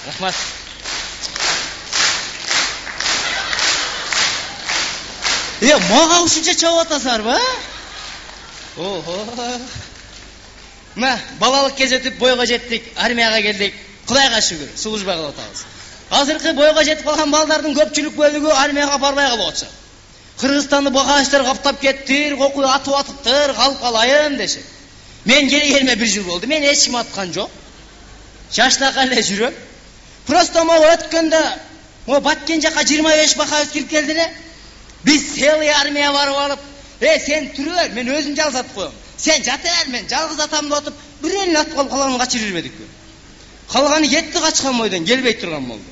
Rahmat. Mağa ушunча чабып атасызарбы? Мына балалык кез өтүп бойго жеттик, армияга келдик. Кудайга шүгүр, служба кылып атабыз. Азыркы бойго жетип калган балдардын көпчүлүк бөлүгү армияга барбай калып атышат. Кыргызстанды багачтар каптап кетти, кокуй атып атыптыр, калып калайын дешет. Мен келгениме 1 жыл болду. Мен эч ким аткан жок. Жаштакка эле жүрөм. Просто могу өткөндө, могу Баткен жака 25 бакабыз кирип келди эле. Biz целый армия барып алып, сен түрө бер, мен өзүм жалгыз атып коем. Сен жата бер, мен жалгыз атамды отуп, бир эле атып калып калганын качырып жибедикпи. Калганы кетти качкан бойдон, келбей турган болду.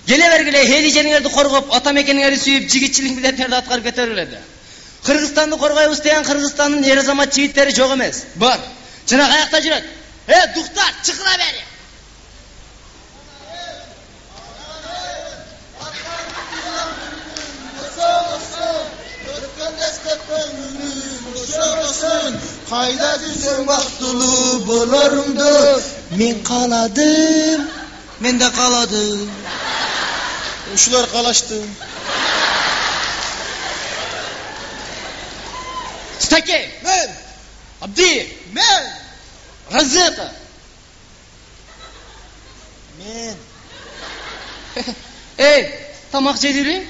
Келе бергиле эли жериңерди коргоп, ата мекениңерди сүйүп, жигитчилик милдеттерди аткарып кете бергиле. Кыргызстанды коргойбуз деген Кыргызстандын эр азамат жигиттери жок эмес. Бар. Жана каякта жүрөт? Дуктар, чыкыра бери. Kayda düşsün baktulu bolorumdu. Men kaladım. Men de kaladım. Uşular kalaştı. Staki. Men. Abdi. Men. Razık. Men. Tamak yediri?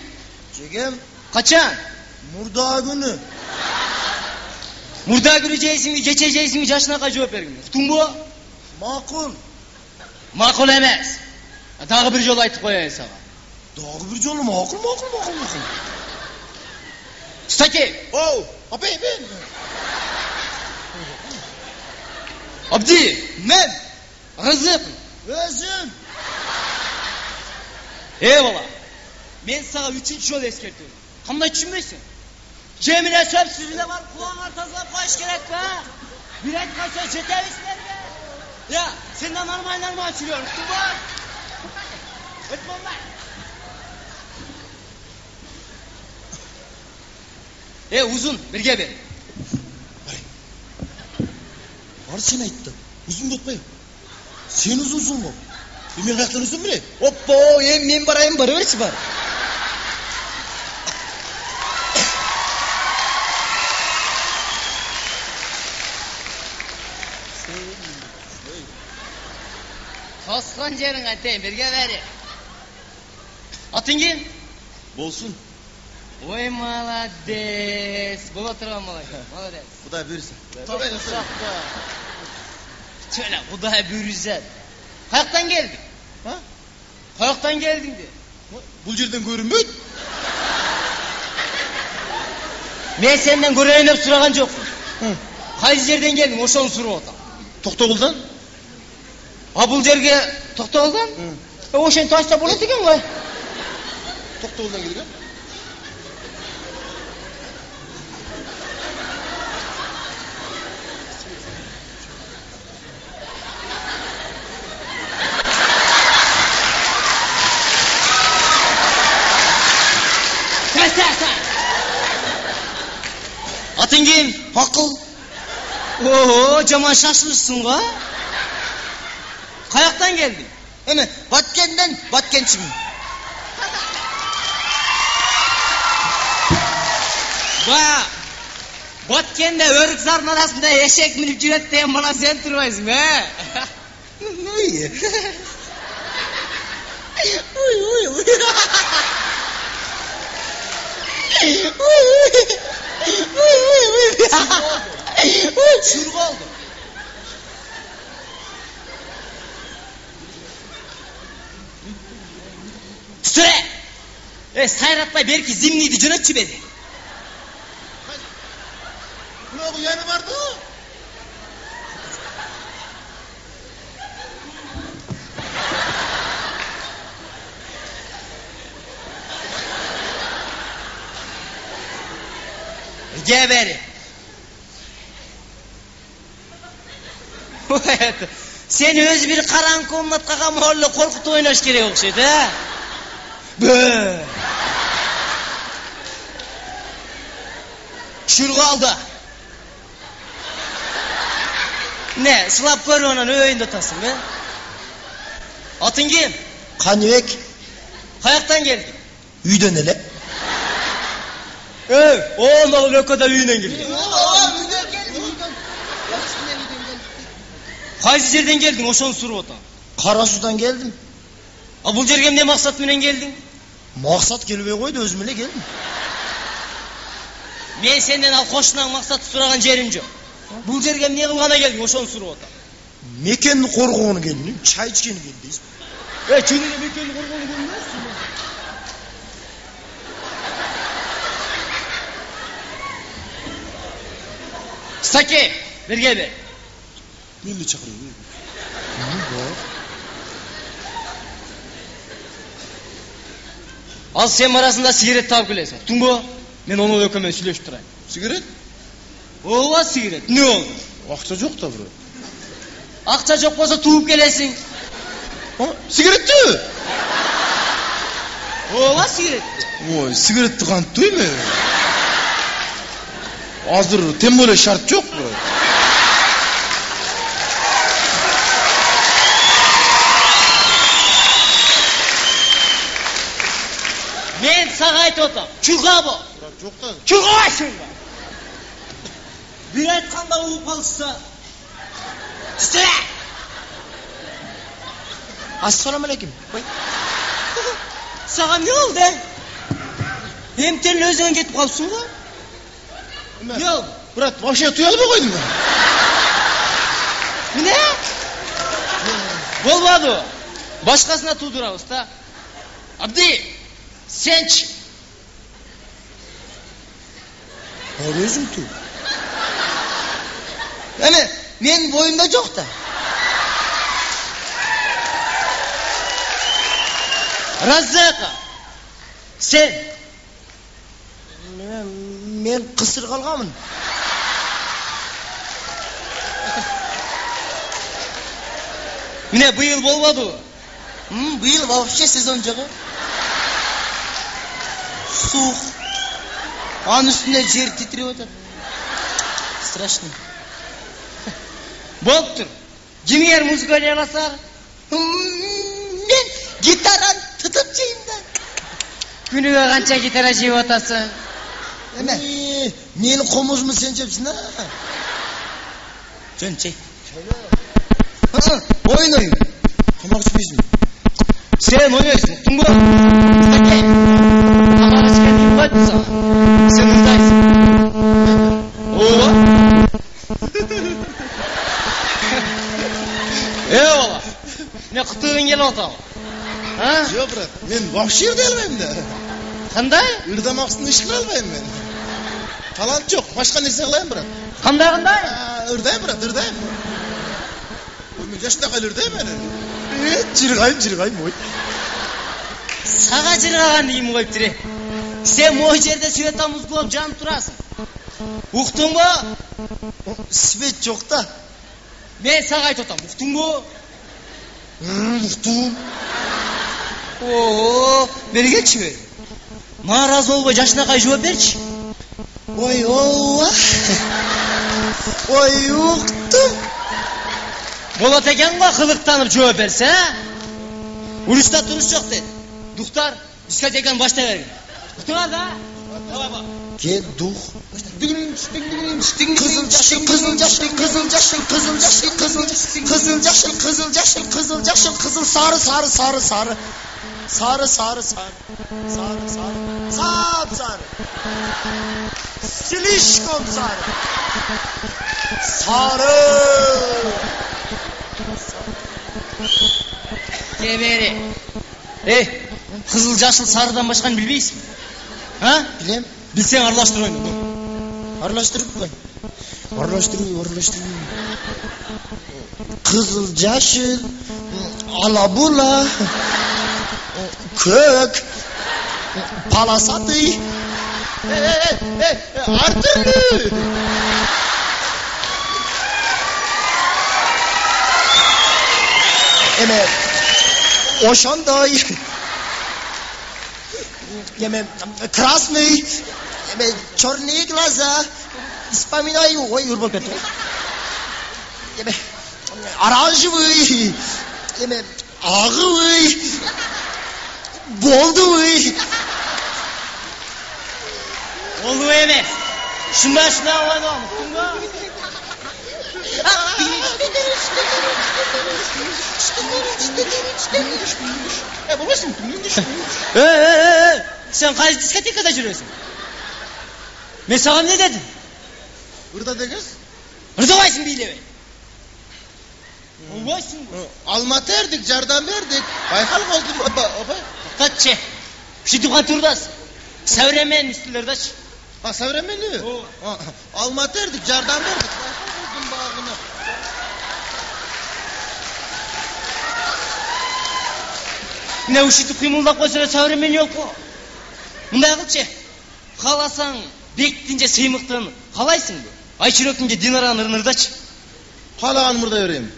Çekem. Kaçan? Murda günü. Murda günü jeysiңби, кече жейсиңби, жашынакка жооп бергин. Уктуңбу? Макул. Макул эмес. Дагы бир жолу айтып коеюн сага. Дагы бир жолу макул. Стаки. Апай мен. Абди. Men. Разык. Өзүм. Бала. Мен сага 3-чү жолу эскертем. Кандай түшүнбөйсүң? Жемине сөп сүзүлө барып кулаңар тазалап коюш керек да. Бир айткан сөз жете берсиңерби? Сен да нормально жүрөң, уктуңбу? Өтмөңбай. Uzun, birge bер. Бар сен айтты. Uzun доппай. Сен uzunsun mu? Мен каяктан uzun билем? Оппо, мен барайын, бара берчи бар. Tosqon жериң айтайын, birge beri. Atın kim? Болсун. Ой, молодец. Бола турган малайка. Молодец. Кудай буйрса. Şöyle Kuday buyursa. Kayaktan geldik. Ha? Kayaktan geldin de. Bul жерден көрүнбөйт. Men senden göreyim dep suragan jokмун. Кайсы жерден келдиң? Ошону сурап атам. Токтогулдан? Бул жерге Токтогулдан? Ошентип айтса болот экен го. Токтогулдан келген? Atın kim? Акыл. Жаман шашылышсың го. Каяктан келдиң? Эме, Баткенден, Баткенчимин. Баткенде өрүк зардын арасында эшек минип жүрөт деген бала сен турбайсың, Şurga oldu. Süre! Sayratmay belki zimniydi cünötçü bedi. Bu yanı vardı. Geberi. Seni öz bir karan komnatqa kamorlu korkutup oynaş gerek okşaydı, ha? Şurga aldı. Ne, sılap görü onan öyünde otasın, be? Atın kim? Kanibek. Kayaktan geldi. Үйден ele. Oğlum Löko'da üyünden geldi. Kaysi yerden geldin? Oşon suru otan. Karasu'dan geldim. Bu жерге ne maksat menen geldin? Maksat gelbey koydu, özüm ele geldim. Men senden al koşunan maksatı suragan jerim jok. Bu жерге ne kılgana geldin? Oşon suru otan. Mekenni korgogonu geldim, çay içkeni geldi. Çönüne mekenni korgogonu gelmezsin. Sake, birge be. Meni çakırıyor. Al sen arasında sigaret tap kelesің. Tungo, men onu ökömen süйлöşüp turayım. Sigaret? Ооба sigaret. Ne oldu? Akça жоқ ta bro. Akça çok bolsa tuup kelesің. Sigaret tü? Ооба sigaret. Ой, sigaretті қант түйме? Азыр тем более шарт жоқ bro. Men sağa aytып отам. Чурга бо. Жоқ та. Чургабайсың ба? Bir aytқанда угуп калышса. Түстө. Ассалаумалейкум. Саған не oldu? Emten özüne кетип калыпсың го? Ne oldu? Брат, вообще туя албай койдум да. Ne? Болбаду. Башкасына туудурабыз да. Абди, sençi. Özüm tü. Эме, мен боюмда жок да. Раззака. Sen. Men кысыр калганмын. Міне быйыл болбаду. Быйыл вообще сезон жок. Сух. Анын үстүнө жер титирип атат. Страшно. Болуптур. Кимгер музыка ойласар? Мен гитараны тытып жейм да. Күнүгө канча гитара жеп атасың? Эме? Мени комузмун сен жепсиң а? Жөн чей. Ойнойм. Тамак ичпейсиң. Sen oynuyorsun. Tungo. Sake. Tamam çıkan var mı sana? Sen hızdaysın. Oğlum. Eyvallah. Ne kıtığın gel otam. Ha? Yok брат, мен вообще ырдай албайм да. Кандай? Ырдамакчыны иш кыла албайм мен. Талант жок, башка нерсе кылайм брат. Кандай? Ырдайм брат, ырдайм. Мен жаштагы эле ырдайм эле. Жыргайм ой. Сага жыргаган дейм коюп тур. Сен могу жерде света музгулап жанып турасың. Уктуңбу? Свет жок да. Мен сага айтып атам. Уктуңбу? Уктум. Оо, бери келчи бери. Нааразы болбой жашынакай жооп берчи. Ой, ооба. Ой, уктум. Болот экен го кылыктанып жооп берсе, а? Урушта туруш жок дейт. Дуктар, дискотеканы баштай бергин. Уктуңар да? Давай ба. Кел дух. Kızıl sarı sarı Silişkom sarı Geberi. Kızıl jaşıl sarıdan başkanı bilbeysin mi? Ha? Bilem. Bilsen arlaştır oyunu. Arlaştırıp koy. Arlaştırıyor. Kızıl jaşıl, alabula, kök, palasatı. Artırlı. Eme, oşanday. Красный, черные глаза, вспоминаю, ой, оранжевый, Ağı ey. Boldu ey. Oldu emes. Şunda oldu ama. Babasın. Sen kaç diskotekada жүрөсүң? Men sana ne dedim? Burada degez? Rıdavaysın biylebey. Olbaysın bu. Almatı erdik, jardan verdik. Baykal oldu baba. Kaççı. Şu dukan turdasın. Savremen üstülerde. Ha savremenli. Almatı erdik, jardan verdik. Baykal oldum bağını. Ne uşitip kıymıldak koysana savremen yok mu? Mınдай kılçı. Қаласаң бектинже сыймыктын қалайсың бу? Айчүрөктүнже динараны ырнырдачы. Қалаған мұрда өрейім.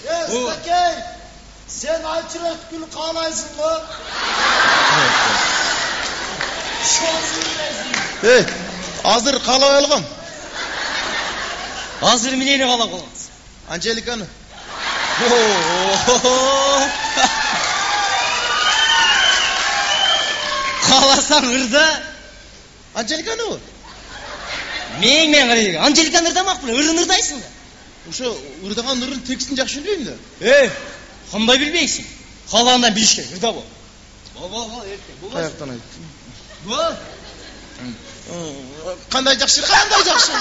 Сакей, sen Ayçırötkül қалайсың ба? Азыр қалай алғам? Азыр менени қалап қаламыз? Анжеликаны. Қаласаң ырда. Анжеликаны о? Мен қырайын. Анжеликаны ырдамақ біле, ырын ырдайсың да. Ошо ырдаған ырын текстін жақшы білбеймін да. Қандай білбейсің? Қалағандан біліш керек, ырда бол. Бол, ертең. Қаяқтан айт. Бол. Қандай жақшы? Қандай жақшы?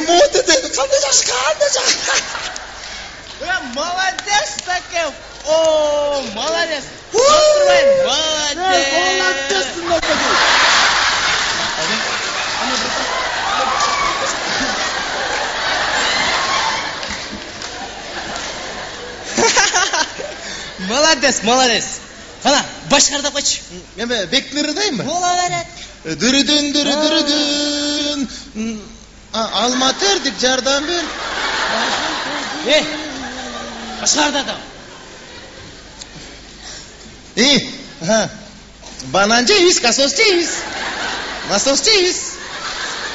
Моты деді, қандай жақшы? Молодец таке. О, молодец. Молодец. Молодец. Қана, башқарда қойшы. Еме, бектілері дайын ба? Бола берет. Дүрүдүн. Алматы ердік, жардан бер. Башқарда да. Банан жейіз, косос жейіз. Насос жейіз.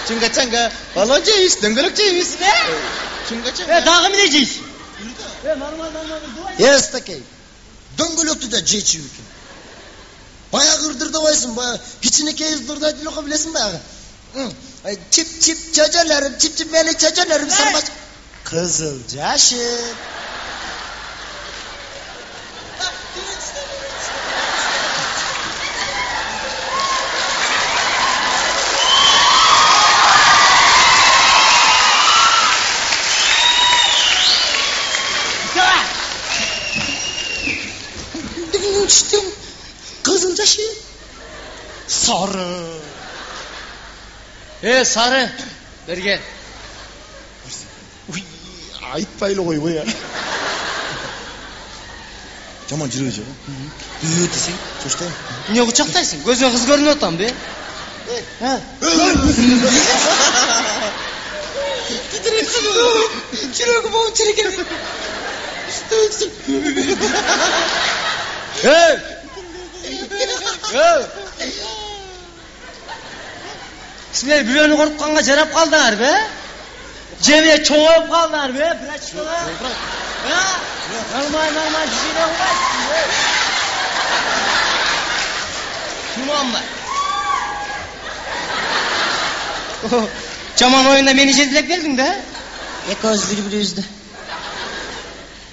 Чунга-чанга, балон жейіз, дөңгөлөк жейіз. Чунга-чанга. Дағы міне жейсің? Нормал. Стакей, дөңгөлөктү да жечүү экен. Баягы ырдырдабайсың, баягы кичинекей ырдырдайды эле билесиң баягы. Чип чөжөлөрүм, чип мени чөжөлөрүм сарбаш. Кызыл жашыл. Kızıl taşı. Sarı. Sarı. Bergen. Айтпайлы ғой ғой. Жаман жүрөй жа. Десең. Чоштайм. Не құшақтайсың? Көзіңе қыз көрініп отам бе? Жүрегі болын жүреген. Сілер біреуіні қорққанға жарап қалдыңар бе? Жеме çoğup қалдыңар бе? Бірачқыға? Нормаль, жүзіне қойсың бе? Туманбай. Жаман ойында мені жетілеп келдің да? Екеуіз бір-бірімізді.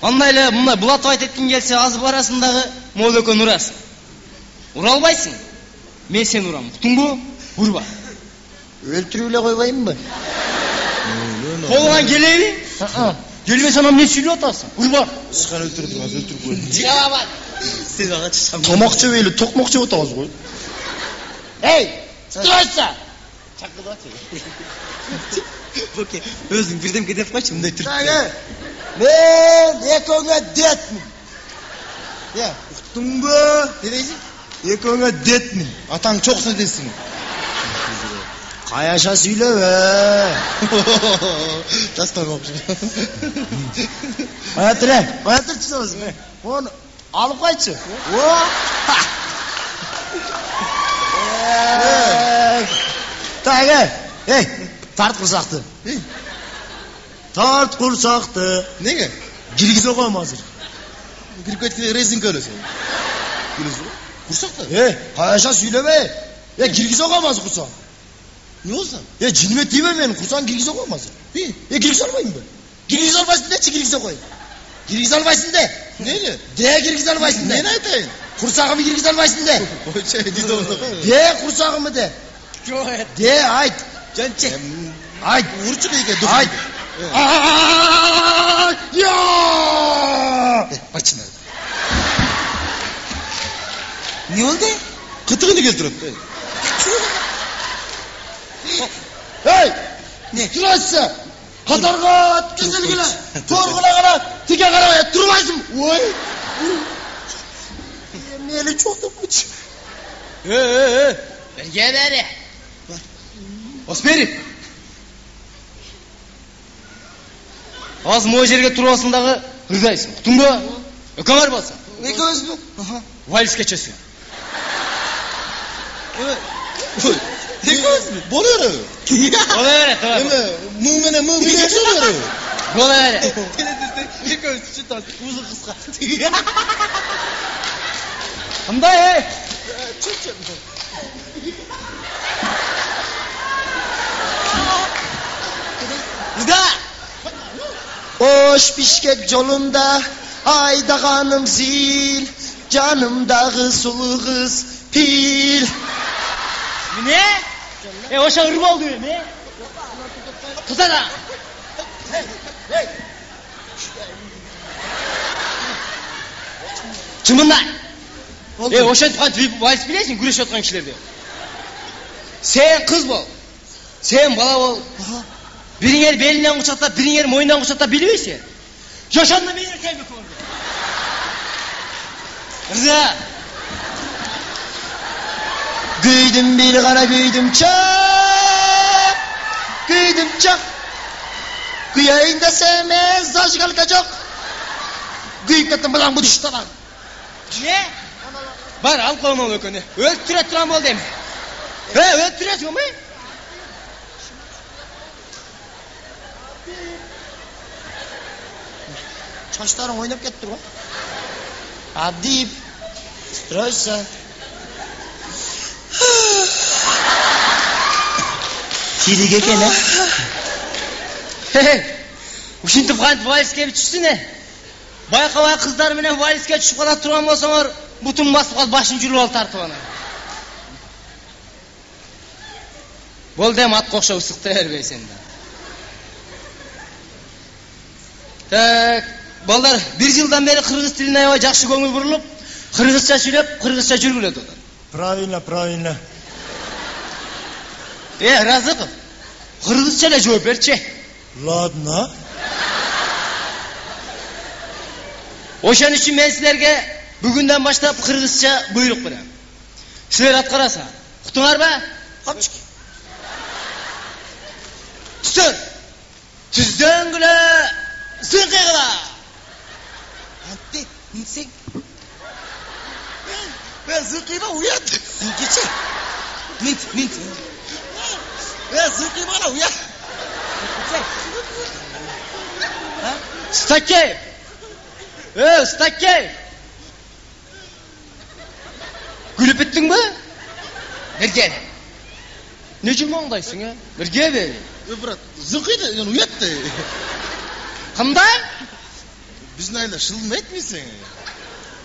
Андайлы, мұндай бұлатып айтеткен келсе, азып арасындағы мол өкөн ұрасың. Уралбайсың. Мен сен ұрам. Құтың бұ? Ұрба. Өлтіруле қойбайым ба? Қолыңан келейі? Келмес анам не сөйлеп атасың? Ұрба. Сықан өлтірдім, аз өлтіріп қойдым. Жауабат. Сіз аға чышам. Тамақ жебейлі, тоқмақ жеп отағыз ғой. Ей, стройса! Чаққыды атшы. Окей, өзің бірден кетеп қойшы, мұндай түртті. Мен екеуіңе детмін. Ұқтың ба? Не дейсің? Екеуіңе детмін. Атаң чоқсы десің. Каяша сүйлөбө. Тастамапчы. Каятырчы өзү. Оны алып кайтчы. Тага. Тарт курсакты. Тарт курсакты. Неге? Киргизе коем азыр. Кирип кеткен резинка өлөсүң. Киргизе. Курсакты. Каяша сүйлөбө. Киргизе коем азыр курсак. Не болсам? Жиниме тийбе менин курсагын киргизе коем азыр. Киргизе албайсыңбы? Киргизе албайсың дечи, киргизе кой. Киргизе албайсың де. Неге? Киргизе албайсың де. Мен айтайын. Курсагымды киргизе албайсың де. Ойча, дизде болсо кой. Курсагымды де. Айт. Жөнче. Айт. Урчу экен. Айт. Бачына. Не болду? Кытыгыны келтирип. Не? Турасың. Катарга түзүлгүлө. Торгуна кара, тиге карабай турбайсың. Ой. Мени чоктопчу. Берге бери. Осмери. Az moy жерге турасың дагы ырдайсың. Уктуңбу? Өкөмөр болсо. Экөөбүзбү? Вальс кечесиң. Болор. Болор, тоо. Эме муу менен муу бирге сөйлөр. Болор. Экөөбүз чытат, узу кыска. Кандай? Уда. Oş Bişkek yolunda aydağanım zil, canımdağı sulu kız pil. Ne? Oşa ırma oldu ne? Kızana. Çımında. Oşa vals bileysin güreş otkan kişilerde. Sen kız bol. Sen bala bol. Birin yer belinden kuçakta, birin yer moyundan kuçakta biliyorsun. Yaşanlı bir yer kaymak oldu. Rıza. Güydüm bir kara güydüm çak. Güydüm çak. Güyayın da sevmez aşk kalkacak. Güyüp kettim bulan bu düştü lan. Ne? Var al koluma ökünü. Öttüre turan bol deme. Öttüre turan mı? Çaşlarım oynap gitti bu. Adip. Ströyse. Kirige kene. Ушинтип кантип вальске түшсүн байкабай кыздар менен вальске түшүп кала турган болсоңор бутун басып калып башын жүрүп алып тартып ана. Болду эми атка окшоп ысыкта бербей сен да. Так, балдар, бир жылдан бери кыргыз тилине аябай жакшы көңүл бурулуп, кыргызча сүйлөп, кыргызча жүргүлөт атат. Правильно. Разыков, кыргызча эле жооп берчи. Ладно. Ошон үчүн мен силерге бүгүндөн баштап кыргызча буйрук берем. Силер аткарасыңар. Уктуңарбы? Камчык. Түзөн. Түзөнгүлө зыңкыгыла. Анты, нинсең? Ben zıkkıyla uyan. Geçe. Mint. Ben zıkkıyla uyan. Стакеев. Стакеев. Gülüp bittin mi? Berge. Ne cümlendayısın ya? Berge be. Bırak, zıkkıyla yani uyattı. Kamday? Biz neyle şılma etmiyorsun?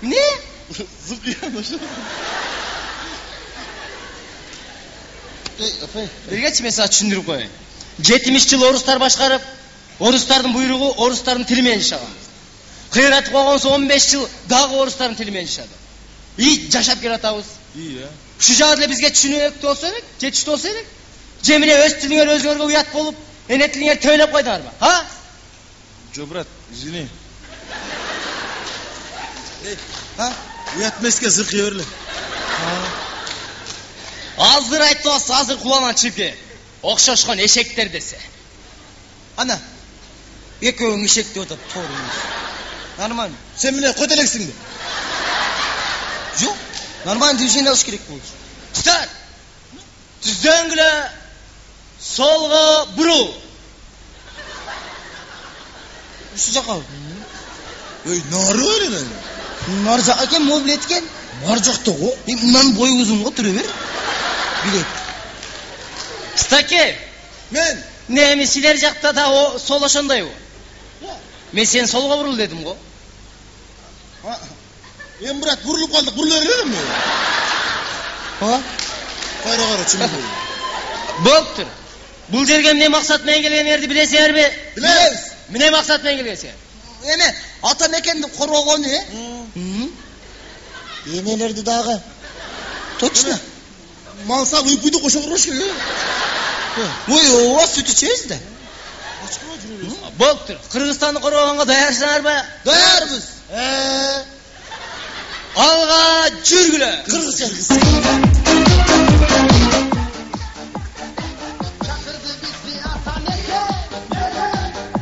Ne? Zıkkıyla şılma. Bergeçi mesela düşündürüp koyayım. 70 yıl oruslar başkarıp, orustardın buyruğu orustardın tilimen yaşagan. Kıyıratı koygansa 15 yıl dağı orustardın tilimen yaşadı. İyi yaşap keratabız. İyi ya. Şu jadile bizge düşünüyekti olsaydık, жетişti olsaydık. Cemile öz tilinger özgörge uyat bolup, ene tilinger töylep koydular mı? Ha? Cobrat, izini. Ha? Uyatmazken zıkkı öyle. Azdır aytты olsa, hazır kulağına çıkı. окшошкон эшектер десе. Ана. Экөөң ишек деп атат, туура эмес. Нормально. Sen mine köteleksin de. Жоқ. Нормально движение алыш керек болчу. Стар. Түздөнгүлө солго буруу. Ушу жака. Ey, narı öyle ne? Нар жака экен, могу билет экен. Нар жақта го. Мындан бой узун го, тура бер. Билет. Стаке. Men. Неми силер жакта да о сол ошондойбу? Мен сен солго бурул дедим го. En Murat vurulup kaldık. Vurulur mi? Ha? Kayra çımı. Болуптур. Бул жерге эмне максат менен келгениңерди билесиңерби? Bileriz. Эмне максат менен келгенсиңер? Эме, ата мекенди коргогону, Энелерди дагы. Точно. Malsa uypuйду koşa vuruş ki. Ой, у вас сүт ичебиз да. Болуптур. Кыргызстанды коргогонго даярсыңарбы? Даярбыз. Алга жүргүлө. Кыргыз.